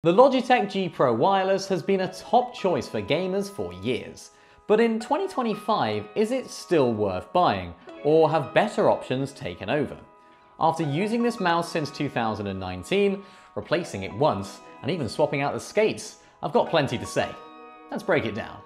The Logitech G Pro Wireless has been a top choice for gamers for years. But in 2025, is it still worth buying, or have better options taken over? After using this mouse since 2019, replacing it once, and even swapping out the skates, I've got plenty to say. Let's break it down.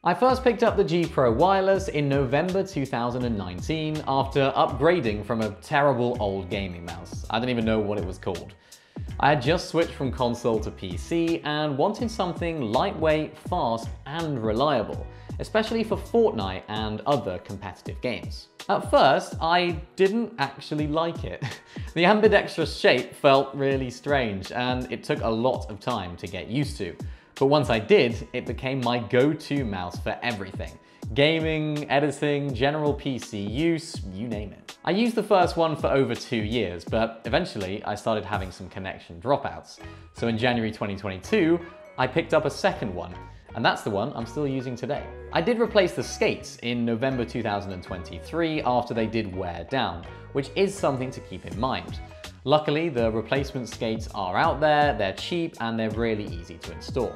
I first picked up the G Pro Wireless in November 2019 after upgrading from a terrible old gaming mouse. I don't even know what it was called. I had just switched from console to PC and wanted something lightweight, fast, and reliable, especially for Fortnite and other competitive games. At first, I didn't actually like it. The ambidextrous shape felt really strange, and it took a lot of time to get used to. But once I did, it became my go-to mouse for everything. Gaming, editing, general PC use, you name it. I used the first one for over 2 years, but eventually I started having some connection dropouts. So in January 2022, I picked up a second one, and that's the one I'm still using today. I did replace the skates in November 2023 after they did wear down, which is something to keep in mind. Luckily, the replacement skates are out there, they're cheap, and they're really easy to install.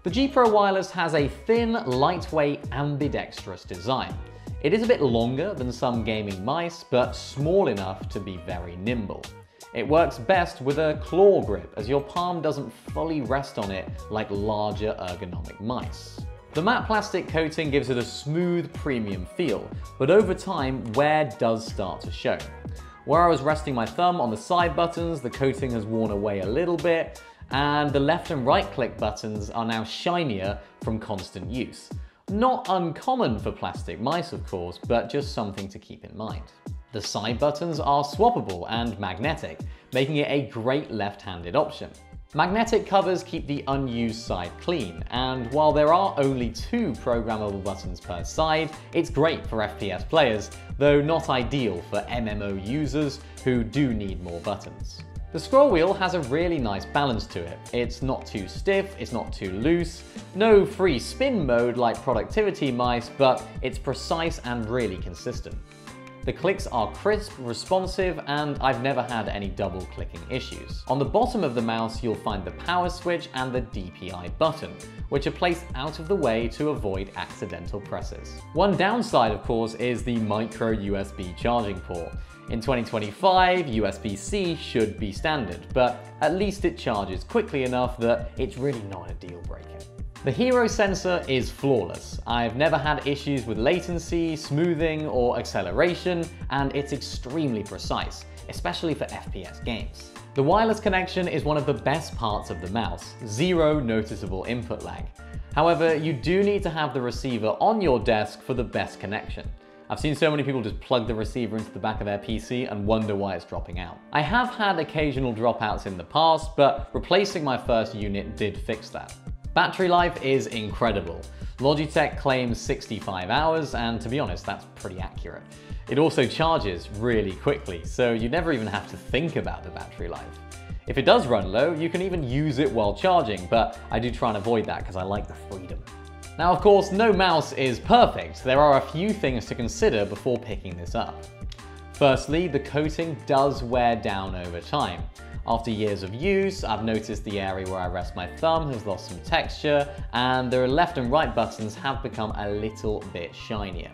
The G Pro Wireless has a thin, lightweight, ambidextrous design. It is a bit longer than some gaming mice, but small enough to be very nimble. It works best with a claw grip, as your palm doesn't fully rest on it like larger ergonomic mice. The matte plastic coating gives it a smooth, premium feel, but over time, wear does start to show. Where I was resting my thumb on the side buttons, the coating has worn away a little bit, and the left and right click buttons are now shinier from constant use. Not uncommon for plastic mice, of course, but just something to keep in mind. The side buttons are swappable and magnetic, making it a great left-handed option. Magnetic covers keep the unused side clean, and while there are only 2 programmable buttons per side, it's great for FPS players, though not ideal for MMO users who do need more buttons. The scroll wheel has a really nice balance to it. It's not too stiff, it's not too loose, no free spin mode like productivity mice, but it's precise and really consistent. The clicks are crisp, responsive, and I've never had any double clicking issues. On the bottom of the mouse, you'll find the power switch and the DPI button, which are placed out of the way to avoid accidental presses. One downside, of course, is the micro USB charging port. In 2025, USB-C should be standard, but at least it charges quickly enough that it's really not a deal breaker. The Hero sensor is flawless. I've never had issues with latency, smoothing, or acceleration, and it's extremely precise, especially for FPS games. The wireless connection is one of the best parts of the mouse, zero noticeable input lag. However, you do need to have the receiver on your desk for the best connection. I've seen so many people just plug the receiver into the back of their PC and wonder why it's dropping out. I have had occasional dropouts in the past, but replacing my first unit did fix that. Battery life is incredible. Logitech claims 65 hours, and to be honest, that's pretty accurate. It also charges really quickly, so you never even have to think about the battery life. If it does run low, you can even use it while charging, but I do try and avoid that because I like the freedom. Now, of course, no mouse is perfect. There are a few things to consider before picking this up. Firstly, the coating does wear down over time. After years of use, I've noticed the area where I rest my thumb has lost some texture, and the left and right buttons have become a little bit shinier.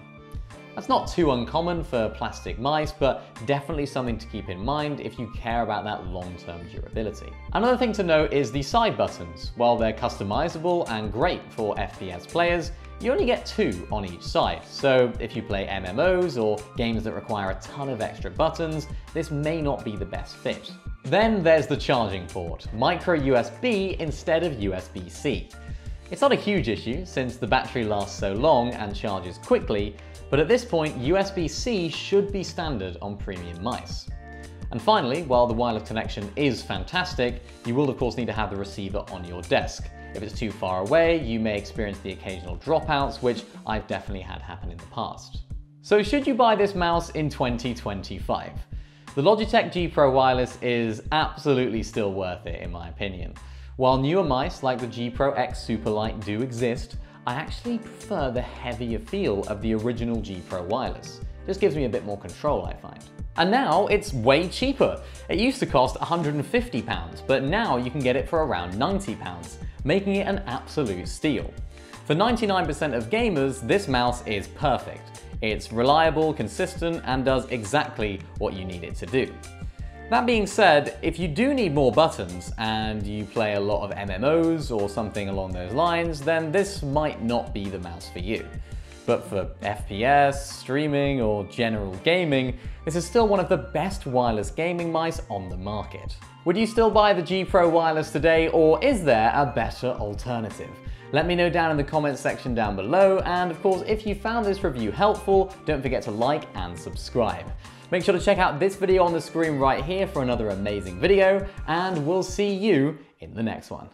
That's not too uncommon for plastic mice, but definitely something to keep in mind if you care about that long-term durability. Another thing to note is the side buttons. While they're customizable and great for FPS players, you only get 2 on each side, so if you play MMOs or games that require a ton of extra buttons, this may not be the best fit. Then there's the charging port, micro USB instead of USB-C. It's not a huge issue since the battery lasts so long and charges quickly, but at this point, USB-C should be standard on premium mice. And finally, while the wireless connection is fantastic, you will of course need to have the receiver on your desk. If it's too far away, you may experience the occasional dropouts, which I've definitely had happen in the past. So should you buy this mouse in 2025? The Logitech G Pro Wireless is absolutely still worth it in my opinion. While newer mice like the G Pro X Superlight do exist, I actually prefer the heavier feel of the original G Pro Wireless. Just gives me a bit more control, I find. And now it's way cheaper. It used to cost £150, but now you can get it for around £90, making it an absolute steal. For 99% of gamers, this mouse is perfect. It's reliable, consistent, and does exactly what you need it to do. That being said, if you do need more buttons and you play a lot of MMOs or something along those lines, then this might not be the mouse for you. But for FPS, streaming, or general gaming, this is still one of the best wireless gaming mice on the market. Would you still buy the G Pro Wireless today, or is there a better alternative? Let me know down in the comments section down below, and of course, if you found this review helpful, don't forget to like and subscribe. Make sure to check out this video on the screen right here for another amazing video, and we'll see you in the next one.